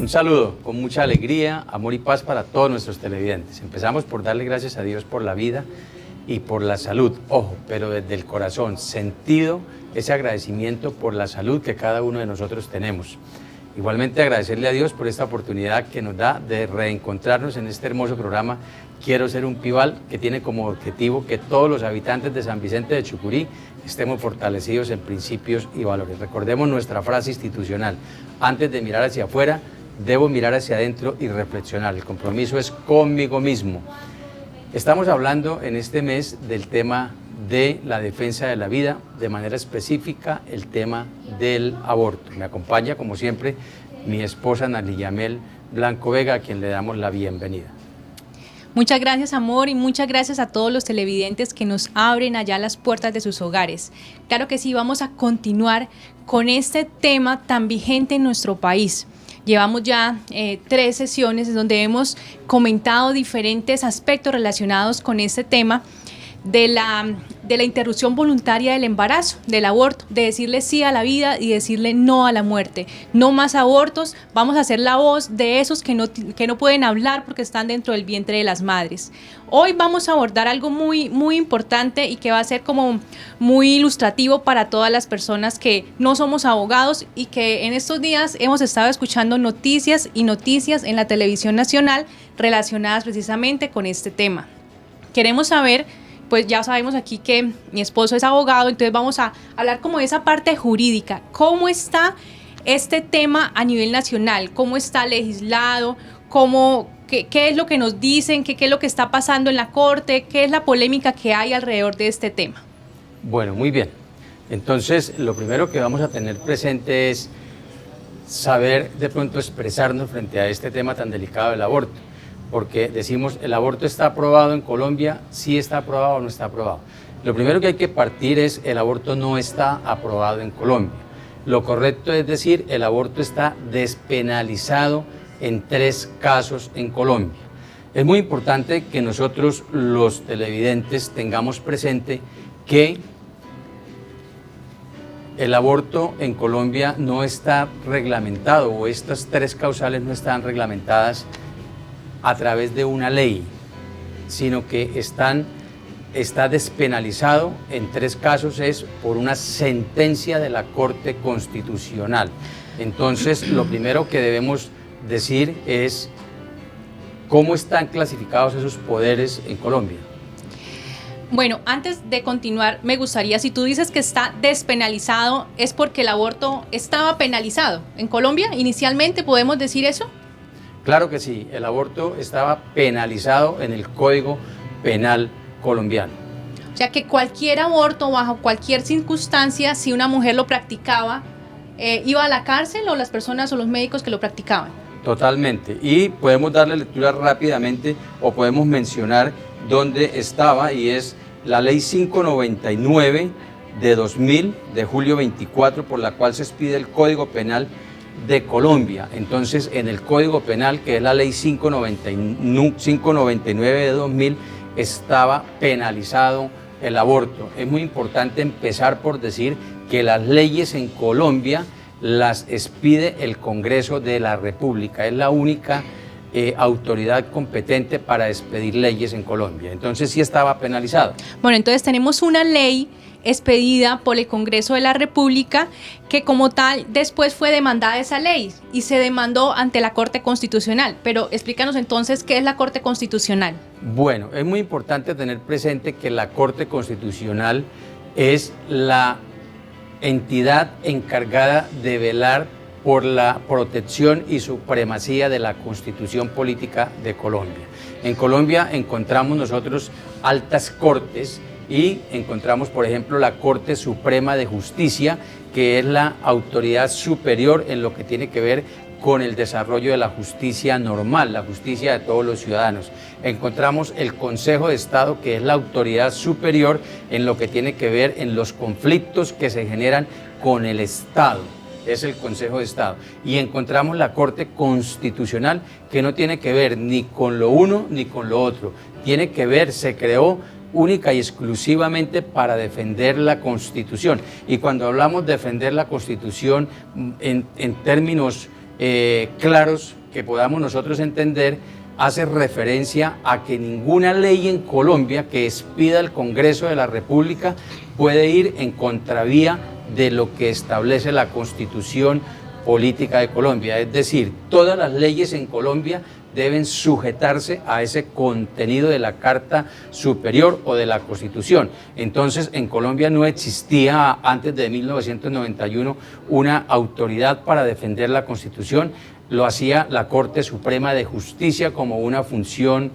saludo con mucha alegría, amor y paz para todos nuestros televidentes. Empezamos por darle gracias a Dios por la vida y por la salud, ojo, pero desde el corazón, sentido ese agradecimiento por la salud que cada uno de nosotros tenemos. Igualmente agradecerle a Dios por esta oportunidad que nos da de reencontrarnos en este hermoso programa Quiero ser un Pibal, que tiene como objetivo que todos los habitantes de San Vicente de Chucurí estemos fortalecidos en principios y valores. Recordemos nuestra frase institucional: antes de mirar hacia afuera, debo mirar hacia adentro y reflexionar. El compromiso es conmigo mismo. Estamos hablando en este mes del tema de la defensa de la vida, de manera específica el tema del aborto. Me acompaña, como siempre, mi esposa Nali Yamel Blanco Vega, a quien le damos la bienvenida. Muchas gracias, amor, y muchas gracias a todos los televidentes que nos abren allá las puertas de sus hogares. Claro que sí, vamos a continuar con este tema tan vigente en nuestro país. Llevamos ya 3 sesiones en donde hemos comentado diferentes aspectos relacionados con este tema de la interrupción voluntaria del embarazo, del aborto, de decirle sí a la vida y decirle no a la muerte. No más abortos, vamos a hacer la voz de esos que no pueden hablar porque están dentro del vientre de las madres. Hoy vamos a abordar algo muy, muy importante y que va a ser como muy ilustrativo para todas las personas que no somos abogados y que en estos días hemos estado escuchando noticias y noticias en la televisión nacional relacionadas precisamente con este tema. Queremos saber, pues ya sabemos aquí que mi esposo es abogado, entonces vamos a hablar como de esa parte jurídica. ¿Cómo está este tema a nivel nacional? ¿Cómo está legislado? ¿Qué es lo que nos dicen? ¿Qué es lo que está pasando en la Corte? ¿Qué es la polémica que hay alrededor de este tema? Bueno, muy bien. Entonces, lo primero que vamos a tener presente es saber de pronto expresarnos frente a este tema tan delicado del aborto. Porque decimos, ¿el aborto está aprobado en Colombia? ¿Sí está aprobado o no está aprobado? Lo primero que hay que partir es, el aborto no está aprobado en Colombia. Lo correcto es decir, el aborto está despenalizado en 3 casos en Colombia. Es muy importante que nosotros, los televidentes, tengamos presente que el aborto en Colombia no está reglamentado, o estas 3 causales no están reglamentadas a través de una ley, sino que está despenalizado en 3 casos, es por una sentencia de la Corte Constitucional. Entonces, lo primero que debemos decir es cómo están clasificados esos poderes en Colombia. Bueno, antes de continuar, me gustaría, si tú dices que está despenalizado, ¿es porque el aborto estaba penalizado en Colombia inicialmente? ¿Podemos decir eso? Claro que sí, el aborto estaba penalizado en el Código Penal colombiano. O sea que cualquier aborto, bajo cualquier circunstancia, si una mujer lo practicaba, ¿iba a la cárcel, o las personas o los médicos que lo practicaban? Totalmente, y podemos darle lectura rápidamente o podemos mencionar dónde estaba, y es la Ley 599 de 2000, de julio 24, por la cual se expide el Código Penal de Colombia. Entonces, en el Código Penal, que es la Ley 599 de 2000, estaba penalizado el aborto. Es muy importante empezar por decir que las leyes en Colombia las expide el Congreso de la República, es la única autoridad competente para expedir leyes en Colombia. Entonces sí estaba penalizado. Bueno, entonces tenemos una ley expedida por el Congreso de la República que como tal después fue demandada esa ley y se demandó ante la Corte Constitucional. Pero explícanos entonces qué es la Corte Constitucional. Bueno, es muy importante tener presente que la Corte Constitucional es la entidad encargada de velar por la protección y supremacía de la Constitución Política de Colombia. En Colombia encontramos nosotros altas cortes y encontramos, por ejemplo, la Corte Suprema de Justicia, que es la autoridad superior en lo que tiene que ver con el desarrollo de la justicia normal, la justicia de todos los ciudadanos. Encontramos el Consejo de Estado, que es la autoridad superior en lo que tiene que ver en los conflictos que se generan con el Estado, es el Consejo de Estado. Y encontramos la Corte Constitucional, que no tiene que ver ni con lo uno ni con lo otro, tiene que ver, se creó única y exclusivamente para defender la Constitución. Y cuando hablamos de defender la Constitución en términos claros, que podamos nosotros entender, hace referencia a que ninguna ley en Colombia que expida el Congreso de la República puede ir en contravía de lo que establece la Constitución Política de Colombia. Es decir, todas las leyes en Colombia deben sujetarse a ese contenido de la Carta Superior o de la Constitución. Entonces, en Colombia no existía antes de 1991 una autoridad para defender la Constitución. Lo hacía la Corte Suprema de Justicia como una función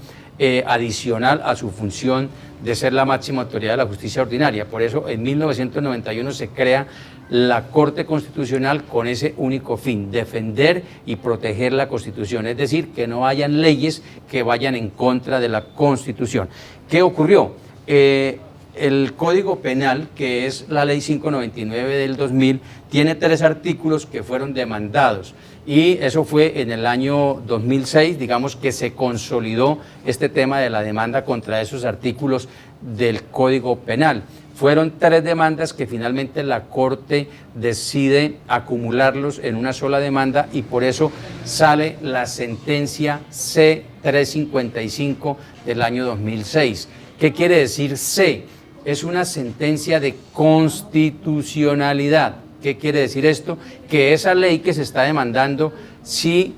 adicional a su función de ser la máxima autoridad de la justicia ordinaria. Por eso en 1991 se crea la Corte Constitucional con ese único fin, defender y proteger la Constitución, es decir, que no hayan leyes que vayan en contra de la Constitución. ¿Qué ocurrió? El Código Penal, que es la Ley 599 del 2000, tiene 3 artículos que fueron demandados y eso fue en el año 2006, digamos que se consolidó este tema de la demanda contra esos artículos del Código Penal. Fueron 3 demandas que finalmente la Corte decide acumularlos en una sola demanda y por eso sale la sentencia C-355 del año 2006. ¿Qué quiere decir C? Es una sentencia de constitucionalidad. ¿Qué quiere decir esto? Que esa ley que se está demandando, si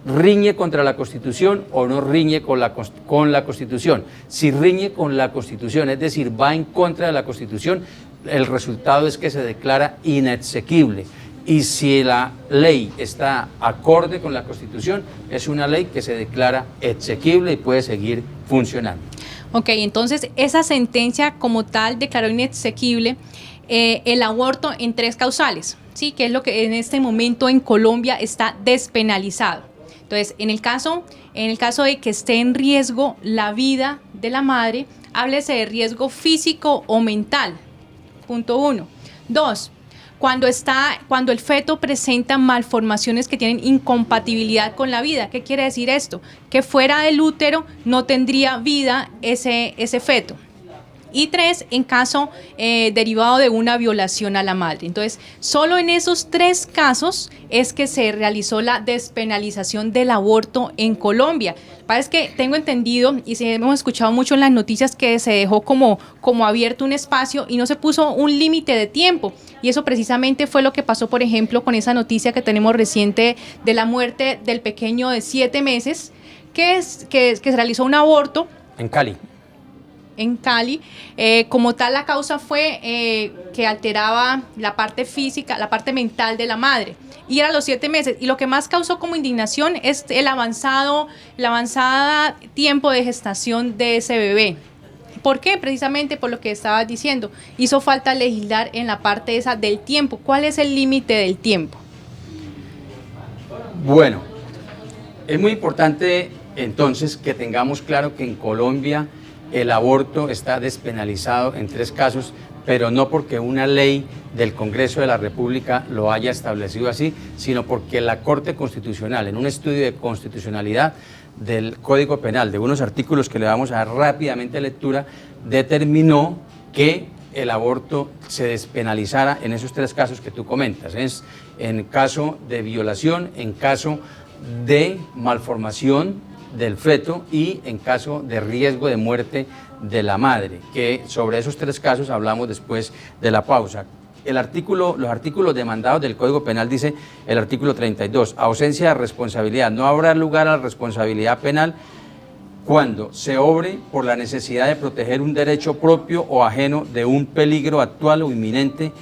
riñe contra la Constitución o no riñe con la Constitución. Si riñe con la Constitución, es decir, va en contra de la Constitución, el resultado es que se declara inexequible. Y si la ley está acorde con la Constitución, es una ley que se declara exequible y puede seguir funcionando. Ok, entonces esa sentencia como tal declaró inexequible el aborto en 3 causales, ¿sí? Que es lo que en este momento en Colombia está despenalizado. Entonces, en el caso de que esté en riesgo la vida de la madre, háblese de riesgo físico o mental, punto 1. 2, cuando el feto presenta malformaciones que tienen incompatibilidad con la vida. ¿Qué quiere decir esto? Que fuera del útero no tendría vida ese feto. Y 3, en caso derivado de una violación a la madre. Entonces, solo en esos 3 casos es que se realizó la despenalización del aborto en Colombia. Es que tengo entendido y hemos escuchado mucho en las noticias que se dejó como abierto un espacio y no se puso un límite de tiempo. Y eso precisamente fue lo que pasó, por ejemplo, con esa noticia que tenemos reciente de la muerte del pequeño de 7 meses que se realizó un aborto en Cali. Como tal la causa fue que alteraba la parte física, la parte mental de la madre, y era a los 7 meses, y lo que más causó como indignación es el avanzado tiempo de gestación de ese bebé. ¿Por qué? Precisamente por lo que estabas diciendo, hizo falta legislar en la parte esa del tiempo. ¿Cuál es el límite del tiempo? Bueno, es muy importante entonces que tengamos claro que en Colombia el aborto está despenalizado en 3 casos, pero no porque una ley del Congreso de la República lo haya establecido así, sino porque la Corte Constitucional, en un estudio de constitucionalidad del Código Penal, de unos artículos que le vamos a dar rápidamente lectura, determinó que el aborto se despenalizara en esos 3 casos que tú comentas. Es en caso de violación, en caso de malformación del feto y en caso de riesgo de muerte de la madre, que sobre esos 3 casos hablamos después de la pausa. Los artículos demandados del Código Penal dice el artículo 32, ausencia de responsabilidad, no habrá lugar a la responsabilidad penal cuando se obre por la necesidad de proteger un derecho propio o ajeno de un peligro actual o inminente,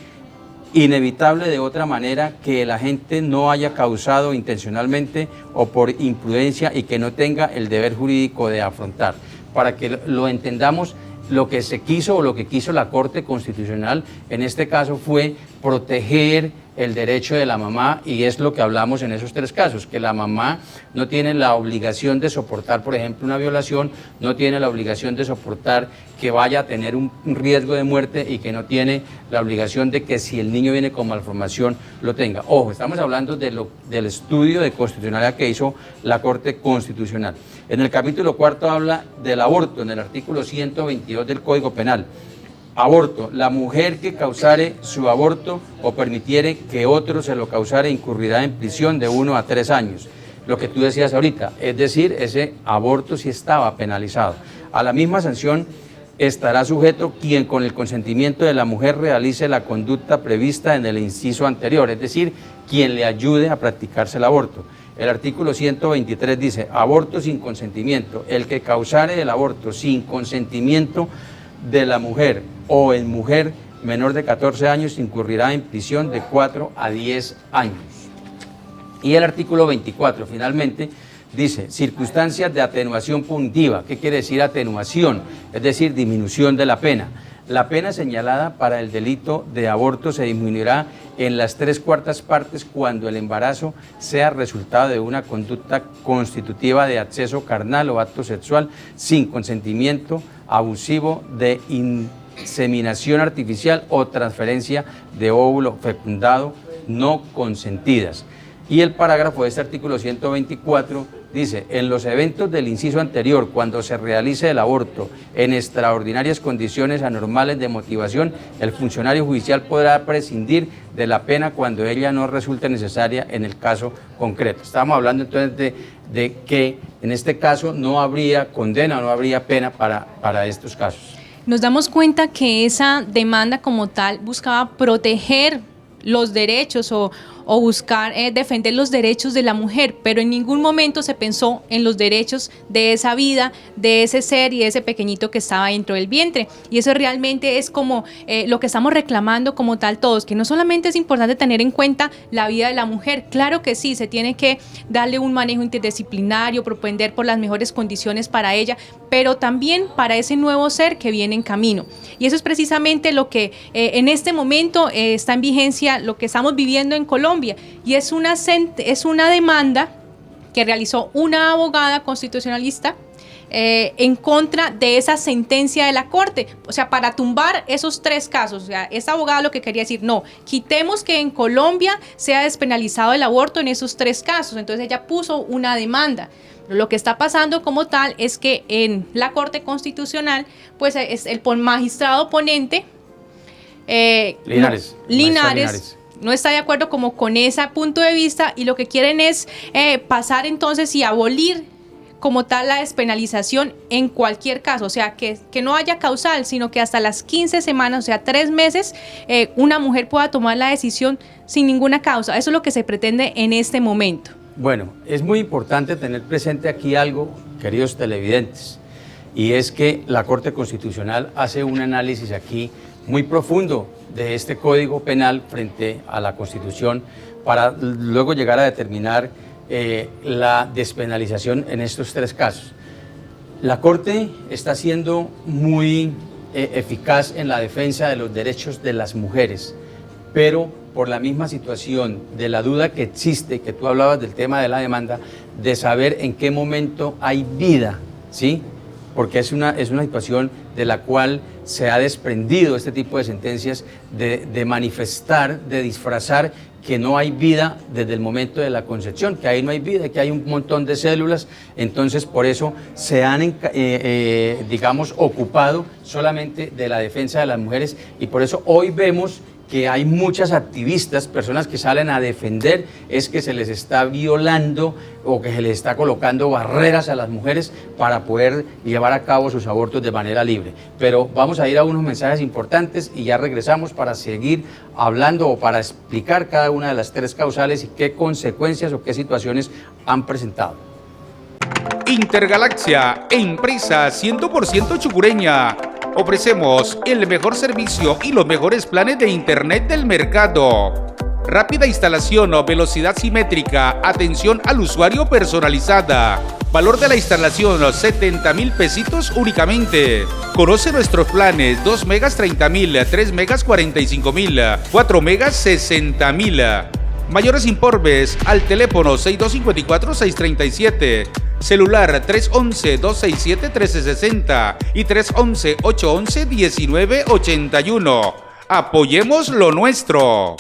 inevitable de otra manera que el agente no haya causado intencionalmente o por imprudencia y que no tenga el deber jurídico de afrontar. Para que lo entendamos, lo que se quiso o lo que quiso la Corte Constitucional en este caso fue proteger el derecho de la mamá, y es lo que hablamos en esos 3 casos, que la mamá no tiene la obligación de soportar, por ejemplo, una violación, no tiene la obligación de soportar que vaya a tener un riesgo de muerte y que no tiene la obligación de que si el niño viene con malformación lo tenga. Ojo, estamos hablando del estudio de constitucionalidad que hizo la Corte Constitucional. En el capítulo 4 habla del aborto, en el artículo 122 del Código Penal. Aborto, la mujer que causare su aborto o permitiere que otro se lo causare incurrirá en prisión de 1 a 3 años. lo que tú decías ahorita, es decir, ese aborto sí estaba penalizado. A la misma sanción estará sujeto quien con el consentimiento de la mujer realice la conducta prevista en el inciso anterior, es decir, quien le ayude a practicarse el aborto. El artículo 123 dice, aborto sin consentimiento, el que causare el aborto sin consentimiento de la mujer o en mujer menor de 14 años incurrirá en prisión de 4 a 10 años. Y el artículo 24, finalmente, dice, circunstancias de atenuación punitiva. ¿Qué quiere decir atenuación? Es decir, disminución de la pena. La pena señalada para el delito de aborto se disminuirá en las 3/4 partes cuando el embarazo sea resultado de una conducta constitutiva de acceso carnal o acto sexual sin consentimiento abusivo, de inseminación artificial o transferencia de óvulo fecundado no consentidas. Y el parágrafo de este artículo 124 dice, en los eventos del inciso anterior, cuando se realice el aborto en extraordinarias condiciones anormales de motivación, el funcionario judicial podrá prescindir de la pena cuando ella no resulte necesaria en el caso concreto. Estamos hablando entonces de que en este caso no habría condena, no habría pena para estos casos. Nos damos cuenta que esa demanda como tal buscaba proteger los derechos o buscar defender los derechos de la mujer, pero en ningún momento se pensó en los derechos de esa vida, de ese ser y de ese pequeñito que estaba dentro del vientre. Y eso realmente es como lo que estamos reclamando como tal todos, que no solamente es importante tener en cuenta la vida de la mujer, claro que sí, se tiene que darle un manejo interdisciplinario, propender por las mejores condiciones para ella, pero también para ese nuevo ser que viene en camino. Y eso es precisamente lo que en este momento está en vigencia, lo que estamos viviendo en Colombia, y es una demanda que realizó una abogada constitucionalista en contra de esa sentencia de la Corte, o sea, para tumbar esos 3 casos. O sea, esta abogada lo que quería decir, no, quitemos que en Colombia sea despenalizado el aborto en esos 3 casos, entonces ella puso una demanda. Pero lo que está pasando como tal es que en la Corte Constitucional, pues es el magistrado ponente, Linares no está de acuerdo como con ese punto de vista, y lo que quieren es pasar entonces y abolir como tal la despenalización en cualquier caso, o sea, que no haya causal, sino que hasta las 15 semanas, o sea, 3 meses, una mujer pueda tomar la decisión sin ninguna causa. Eso es lo que se pretende en este momento. Bueno, es muy importante tener presente aquí algo, queridos televidentes, y es que la Corte Constitucional hace un análisis aquí muy profundo de este Código Penal frente a la Constitución para luego llegar a determinar la despenalización en estos 3 casos. La Corte está siendo muy eficaz en la defensa de los derechos de las mujeres, pero por la misma situación de la duda que existe, que tú hablabas del tema de la demanda, de saber en qué momento hay vida, ¿sí? Porque es una situación de la cual se ha desprendido este tipo de sentencias de manifestar, de disfrazar que no hay vida desde el momento de la concepción, que ahí no hay vida, que hay un montón de células. Entonces por eso se han, digamos, ocupado solamente de la defensa de las mujeres, y por eso hoy vemos que hay muchas activistas, personas que salen a defender es que se les está violando o que se les está colocando barreras a las mujeres para poder llevar a cabo sus abortos de manera libre. Pero vamos a ir a unos mensajes importantes y ya regresamos para seguir hablando o para explicar cada una de las 3 causales y qué consecuencias o qué situaciones han presentado. Intergalaxia, empresa 100% chucureña. Ofrecemos el mejor servicio y los mejores planes de internet del mercado. Rápida instalación o velocidad simétrica, atención al usuario personalizada. Valor de la instalación 70,000 pesitos únicamente. Conoce nuestros planes: 2 megas 30,000, 3 megas 45,000, 4 megas 60,000. Mayores informes al teléfono 6254-637, celular 311-267-1360 y 311-811-1981. Apoyemos lo nuestro.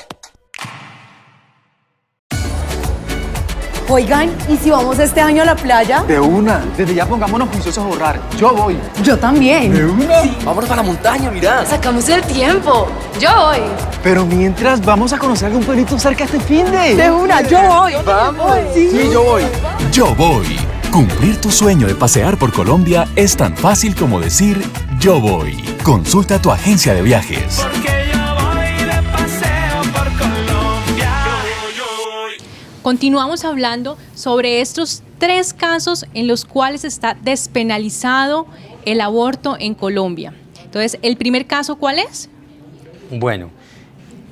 Oigan, ¿y si vamos este año a la playa? De una. Desde ya pongámonos juiciosos a ahorrar. Yo voy. Yo también. ¿De una? Sí. Vámonos para la montaña, mirá. Sacamos el tiempo. Yo voy. Pero mientras, vamos a conocer algún pueblito cerca este finde. De una, yo voy. Vamos. Sí, yo voy. Yo voy. Cumplir tu sueño de pasear por Colombia es tan fácil como decir yo voy. Consulta a tu agencia de viajes. Continuamos hablando sobre estos 3 casos en los cuales está despenalizado el aborto en Colombia. Entonces, ¿el primer caso cuál es? Bueno,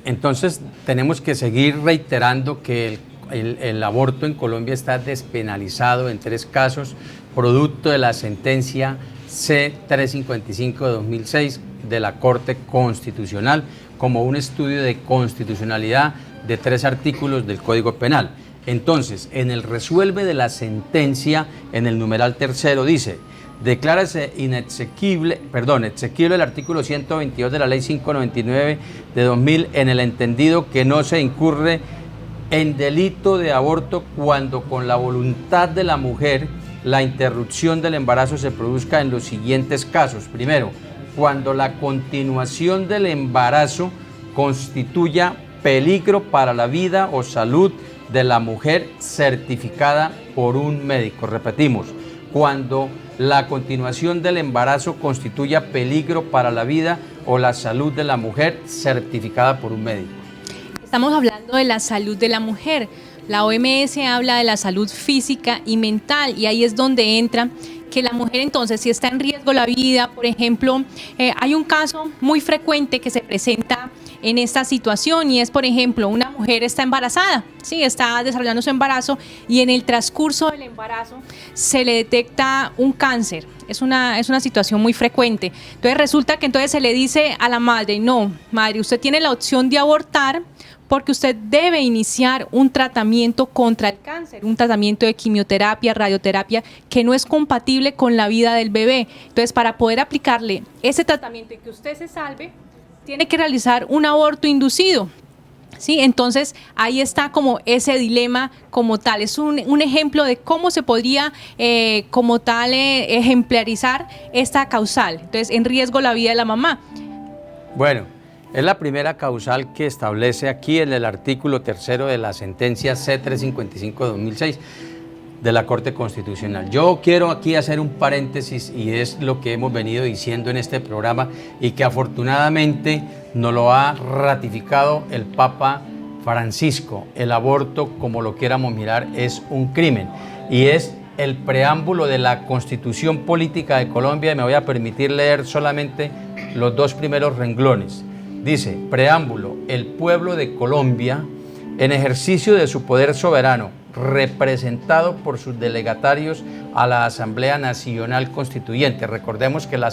entonces tenemos que seguir reiterando que el aborto en Colombia está despenalizado en 3 casos, producto de la sentencia C-355 de 2006 de la Corte Constitucional, como un estudio de constitucionalidad de 3 artículos del Código Penal. Entonces, en el resuelve de la sentencia, en el numeral 3 dice: declárase exequible el artículo 122 de la Ley 599 de 2000 en el entendido que no se incurre en delito de aborto cuando con la voluntad de la mujer la interrupción del embarazo se produzca en los siguientes casos. Primero, cuando la continuación del embarazo constituya peligro para la vida o salud de la mujer certificada por un médico. Repetimos, cuando la continuación del embarazo constituya peligro para la vida o la salud de la mujer certificada por un médico. Estamos hablando de la salud de la mujer. La OMS habla de la salud física y mental, y ahí es donde entra que la mujer entonces, si está en riesgo la vida, por ejemplo, hay un caso muy frecuente que se presenta en esta situación y es, por ejemplo, una mujer está embarazada, ¿sí? Está desarrollando su embarazo y en el transcurso del embarazo se le detecta un cáncer. Es una situación muy frecuente. Entonces resulta que entonces se le dice a la madre: no, madre, usted tiene la opción de abortar porque usted debe iniciar un tratamiento contra el cáncer, un tratamiento de quimioterapia, radioterapia, que no es compatible con la vida del bebé. Entonces, para poder aplicarle ese tratamiento y que usted se salve, tiene que realizar un aborto inducido. ¿Sí? Entonces, ahí está como ese dilema como tal. Es un ejemplo de cómo se podría como tal ejemplarizar esta causal. Entonces, en riesgo la vida de la mamá. Bueno, es la primera causal que establece aquí en el artículo 3 de la sentencia C-355 de 2006 de la Corte Constitucional. Yo quiero aquí hacer un paréntesis y es lo que hemos venido diciendo en este programa y que afortunadamente nos lo ha ratificado el Papa Francisco. El aborto, como lo quieramos mirar, es un crimen y es el preámbulo de la Constitución Política de Colombia y me voy a permitir leer solamente los 2 primeros renglones. Dice: preámbulo, el pueblo de Colombia, en ejercicio de su poder soberano, representado por sus delegatarios a la Asamblea Nacional Constituyente. Recordemos que la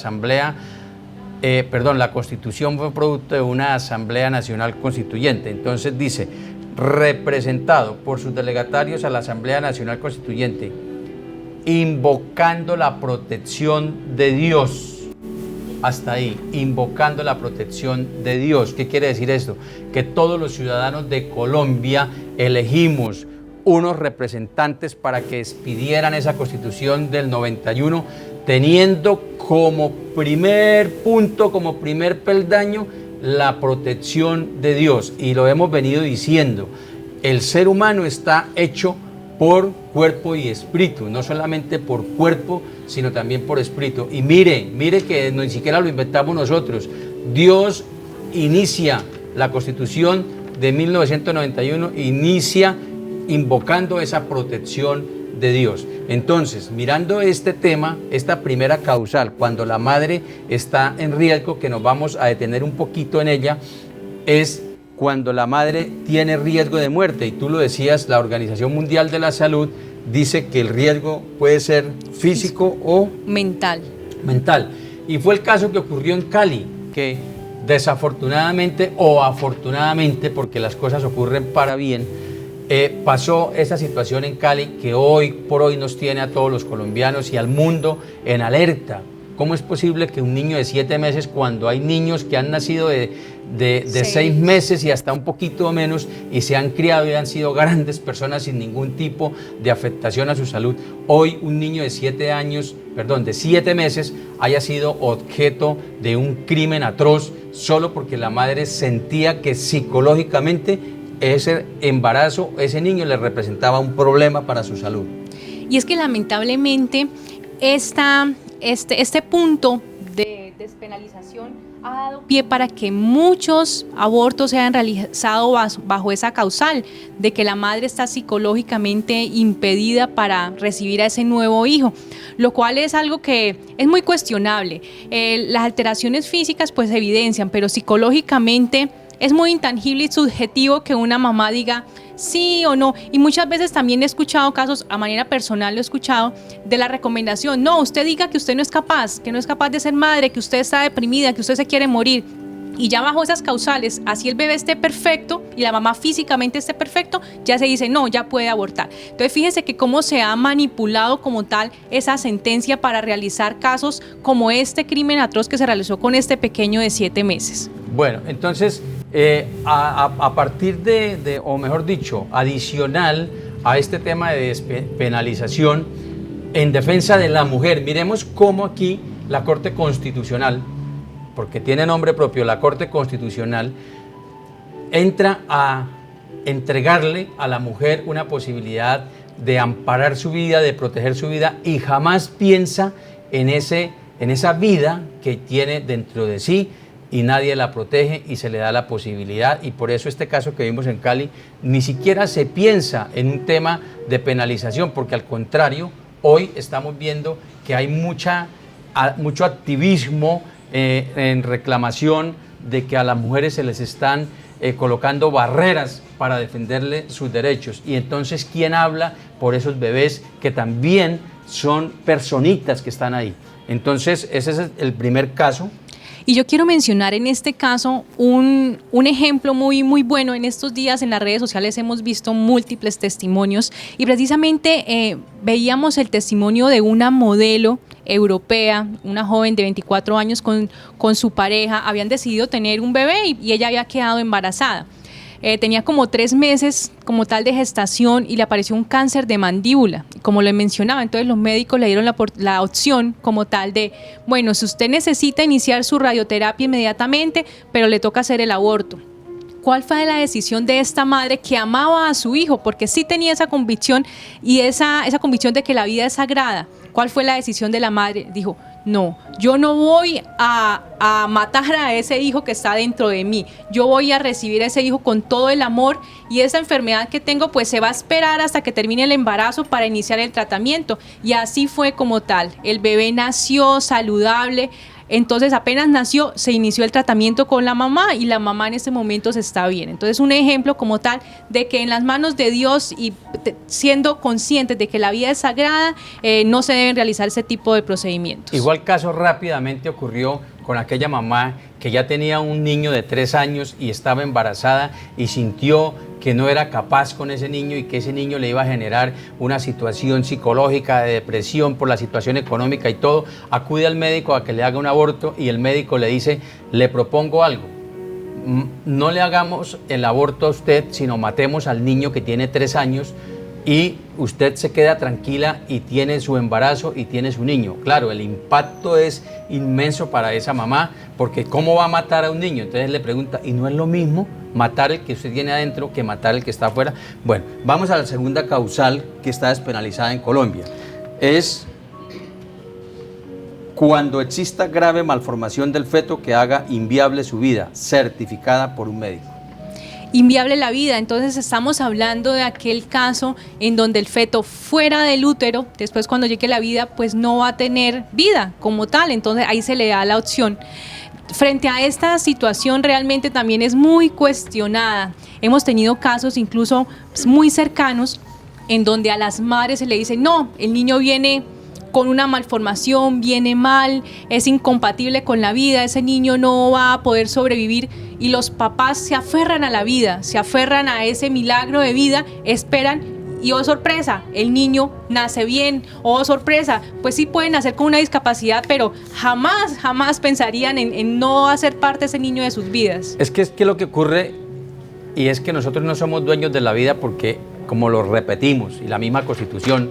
Constitución fue producto de una Asamblea Nacional Constituyente. Entonces dice: representado por sus delegatarios a la Asamblea Nacional Constituyente, invocando la protección de Dios. Hasta ahí, invocando la protección de Dios. ¿Qué quiere decir esto? Que todos los ciudadanos de Colombia elegimos unos representantes para que expidieran esa Constitución del 91, teniendo como primer punto, como primer peldaño, la protección de Dios. Y lo hemos venido diciendo, el ser humano está hecho por cuerpo y espíritu, no solamente por cuerpo, sino también por espíritu. Y mire que ni siquiera lo inventamos nosotros. Dios inicia la Constitución de 1991, inicia invocando esa protección de Dios. Entonces, mirando este tema, esta primera causal, cuando la madre está en riesgo, que nos vamos a detener un poquito en ella, es cuando la madre tiene riesgo de muerte. Y tú lo decías, la Organización Mundial de la Salud dice que el riesgo puede ser físico o mental. Y fue el caso que ocurrió en Cali, que desafortunadamente o afortunadamente, porque las cosas ocurren para bien, pasó esa situación en Cali que hoy por hoy nos tiene a todos los colombianos y al mundo en alerta ¿Cómo es posible que un niño de 7 meses, cuando hay niños que han nacido de 6 meses y hasta un poquito menos y se han criado y han sido grandes personas sin ningún tipo de afectación a su salud, hoy un niño de 7 meses haya sido objeto de un crimen atroz solo porque la madre sentía que psicológicamente ese embarazo, ese niño le representaba un problema para su salud? Y es que lamentablemente este punto de despenalización ha dado pie para que muchos abortos sean realizados bajo esa causal de que la madre está psicológicamente impedida para recibir a ese nuevo hijo, lo cual es algo que es muy cuestionable. Las alteraciones físicas pues evidencian, pero psicológicamente es muy intangible y subjetivo que una mamá diga sí o no. Y muchas veces también he escuchado casos, a manera personal lo he escuchado, de la recomendación: no, usted diga que usted no es capaz, que no es capaz de ser madre, que usted está deprimida, que usted se quiere morir. Y ya bajo esas causales, así el bebé esté perfecto y la mamá físicamente esté perfecto, ya se dice no, ya puede abortar. Entonces fíjese que cómo se ha manipulado como tal esa sentencia para realizar casos como este crimen atroz que se realizó con este pequeño de 7 meses. Bueno, entonces, a partir o mejor dicho, adicional a este tema de despenalización en defensa de la mujer, miremos cómo aquí la Corte Constitucional, porque tiene nombre propio, la Corte Constitucional, entra a entregarle a la mujer una posibilidad de amparar su vida, de proteger su vida, y jamás piensa en esa vida que tiene dentro de sí, y nadie la protege y se le da la posibilidad. Y por eso este caso que vimos en Cali ni siquiera se piensa en un tema de penalización, porque al contrario, hoy estamos viendo que hay mucho activismo en reclamación de que a las mujeres se les están colocando barreras para defenderle sus derechos. Y entonces, ¿quién habla por esos bebés que también son personitas que están ahí? Entonces, ese es el primer caso. Y yo quiero mencionar en este caso un ejemplo muy, muy bueno. En estos días en las redes sociales hemos visto múltiples testimonios y precisamente veíamos el testimonio de una modelo europea, una joven de 24 años con su pareja. Habían decidido tener un bebé y ella había quedado embarazada. Tenía como 3 meses como tal de gestación y le apareció un cáncer de mandíbula, como le mencionaba. Entonces los médicos le dieron la opción como tal de, bueno, si usted necesita iniciar su radioterapia inmediatamente, pero le toca hacer el aborto. ¿Cuál fue la decisión de esta madre que amaba a su hijo? Porque sí tenía esa convicción y esa convicción de que la vida es sagrada. ¿Cuál fue la decisión de la madre? Dijo: no, yo no voy a matar a ese hijo que está dentro de mí. Yo voy a recibir a ese hijo con todo el amor, y esa enfermedad que tengo pues se va a esperar hasta que termine el embarazo para iniciar el tratamiento. Y así fue como tal. El bebé nació saludable. Entonces apenas nació, se inició el tratamiento con la mamá y la mamá en este momento se está bien. Entonces un ejemplo como tal de que en las manos de Dios y siendo conscientes de que la vida es sagrada, no se deben realizar ese tipo de procedimientos. Igual caso rápidamente ocurrió con aquella mamá que ya tenía un niño de 3 años y estaba embarazada y sintió que no era capaz con ese niño y que ese niño le iba a generar una situación psicológica de depresión por la situación económica y todo. Acude al médico a que le haga un aborto y el médico le dice: le propongo algo, no le hagamos el aborto a usted, sino matemos al niño que tiene 3 años y usted se queda tranquila y tiene su embarazo y tiene su niño. Claro, el impacto es inmenso para esa mamá, porque ¿cómo va a matar a un niño? Entonces le pregunta: ¿y no es lo mismo matar el que usted tiene adentro que matar el que está afuera? Bueno, vamos a la segunda causal que está despenalizada en Colombia. Es cuando exista grave malformación del feto que haga inviable su vida, certificada por un médico. Inviable la vida. Entonces estamos hablando de aquel caso en donde el feto fuera del útero, después cuando llegue la vida, pues no va a tener vida como tal. Entonces ahí se le da la opción. Frente a esta situación realmente también es muy cuestionada. Hemos tenido casos incluso muy cercanos en donde a las madres se le dice: no, el niño viene con una malformación, viene mal, es incompatible con la vida, ese niño no va a poder sobrevivir, y los papás se aferran a la vida, se aferran a ese milagro de vida, esperan y oh sorpresa, el niño nace bien, oh sorpresa, pues sí puede nacer con una discapacidad, pero jamás pensarían en no hacer parte ese niño de sus vidas. Es que lo que ocurre, y es que nosotros no somos dueños de la vida porque, como lo repetimos, y la misma Constitución,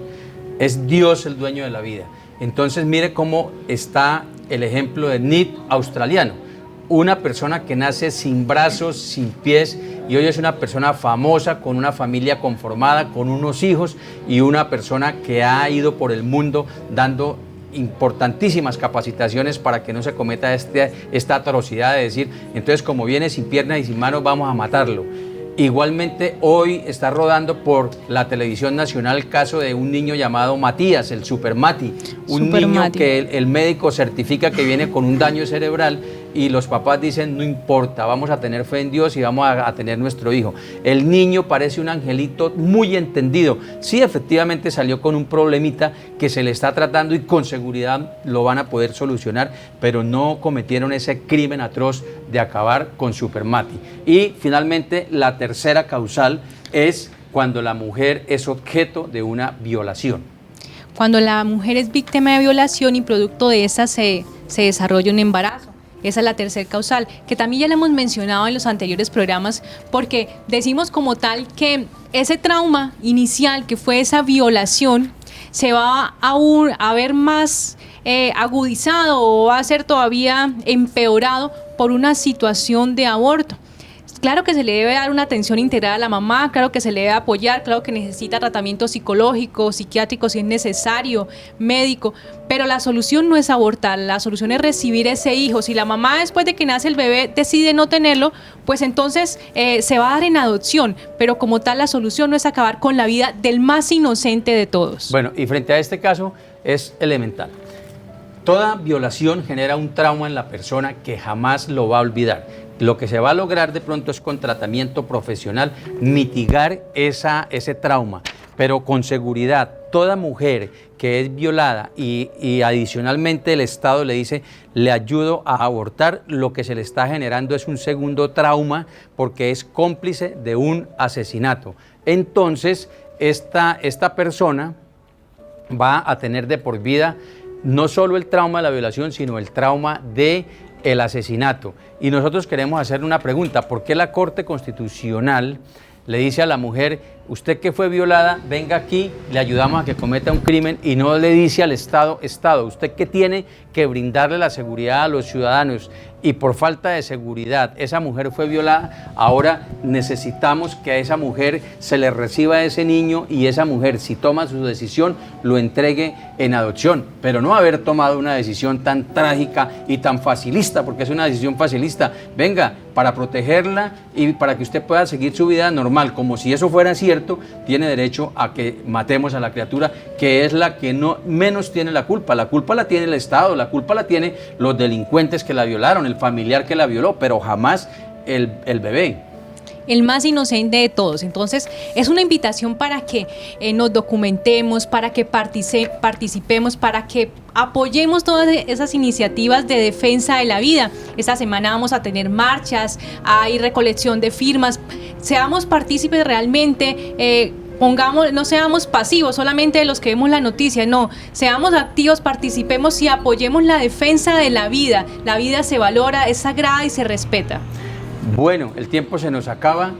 es Dios el dueño de la vida. Entonces mire cómo está el ejemplo de Nid australiano, una persona que nace sin brazos, sin pies, y hoy es una persona famosa, con una familia conformada, con unos hijos, y una persona que ha ido por el mundo dando importantísimas capacitaciones para que no se cometa esta atrocidad de decir, entonces como viene sin piernas y sin manos vamos a matarlo. Igualmente hoy está rodando por la televisión nacional el caso de un niño llamado Matías, el Super Mati, un niño que el médico certifica que viene con un daño cerebral y los papás dicen no importa, vamos a tener fe en Dios y vamos a tener nuestro hijo. El niño parece un angelito muy entendido, sí efectivamente salió con un problemita que se le está tratando y con seguridad lo van a poder solucionar, pero no cometieron ese crimen atroz de acabar con Super Mati. Y finalmente la tercera causal es cuando la mujer es objeto de una violación. Cuando la mujer es víctima de violación y producto de esa se desarrolla un embarazo. Esa es la tercera causal, que también ya la hemos mencionado en los anteriores programas, porque decimos como tal que ese trauma inicial que fue esa violación se va a ver más agudizado o va a ser todavía empeorado por una situación de aborto. Claro que se le debe dar una atención integral a la mamá, claro que se le debe apoyar, claro que necesita tratamiento psicológico, psiquiátrico si es necesario, médico, pero la solución no es abortar, la solución es recibir ese hijo. Si la mamá después de que nace el bebé decide no tenerlo, pues entonces se va a dar en adopción, pero como tal la solución no es acabar con la vida del más inocente de todos. Bueno, y frente a este caso es elemental. Toda violación genera un trauma en la persona que jamás lo va a olvidar. Lo que se va a lograr de pronto es con tratamiento profesional mitigar ese trauma, pero con seguridad toda mujer que es violada y adicionalmente el Estado le dice le ayudo a abortar, lo que se le está generando es un segundo trauma porque es cómplice de un asesinato. Entonces esta persona va a tener de por vida no solo el trauma de la violación, sino el trauma de el asesinato. Y nosotros queremos hacerle una pregunta: ¿por qué la Corte Constitucional le dice a la mujer, usted que fue violada, venga aquí, le ayudamos a que cometa un crimen, y no le dice al Estado, usted que tiene que brindarle la seguridad a los ciudadanos, y por falta de seguridad esa mujer fue violada, ahora necesitamos que a esa mujer se le reciba a ese niño y esa mujer, si toma su decisión, lo entregue en adopción, pero no haber tomado una decisión tan trágica y tan facilista, porque es una decisión facilista, venga, para protegerla y para que usted pueda seguir su vida normal, como si eso fuera cierto, tiene derecho a que matemos a la criatura, que es la que no menos tiene la culpa la tiene el Estado, la culpa la tiene los delincuentes que la violaron, el familiar que la violó, pero jamás el bebé. El más inocente de todos. Entonces es una invitación para que nos documentemos, para que participemos, para que apoyemos todas esas iniciativas de defensa de la vida. Esta semana vamos a tener marchas, hay recolección de firmas, seamos partícipes realmente, no seamos pasivos solamente de los que vemos la noticia, no, seamos activos, participemos y apoyemos la defensa de la vida. La vida se valora, es sagrada y se respeta. Bueno, el tiempo se nos acaba,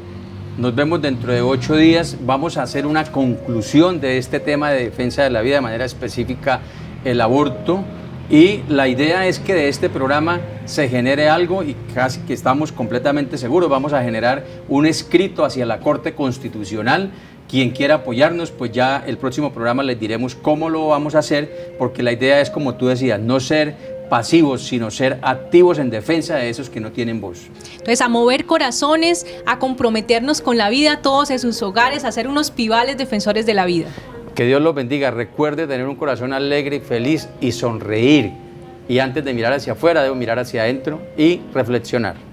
nos vemos dentro de 8 días, vamos a hacer una conclusión de este tema de defensa de la vida, de manera específica el aborto, y la idea es que de este programa se genere algo, y casi que estamos completamente seguros, vamos a generar un escrito hacia la Corte Constitucional. Quien quiera apoyarnos, pues ya el próximo programa les diremos cómo lo vamos a hacer, porque la idea es, como tú decías, no ser pasivos, sino ser activos en defensa de esos que no tienen voz. Entonces, a mover corazones, a comprometernos con la vida, todos en sus hogares, a ser unos pibales defensores de la vida. Que Dios los bendiga. Recuerde tener un corazón alegre y feliz y sonreír. Y antes de mirar hacia afuera, debo mirar hacia adentro y reflexionar.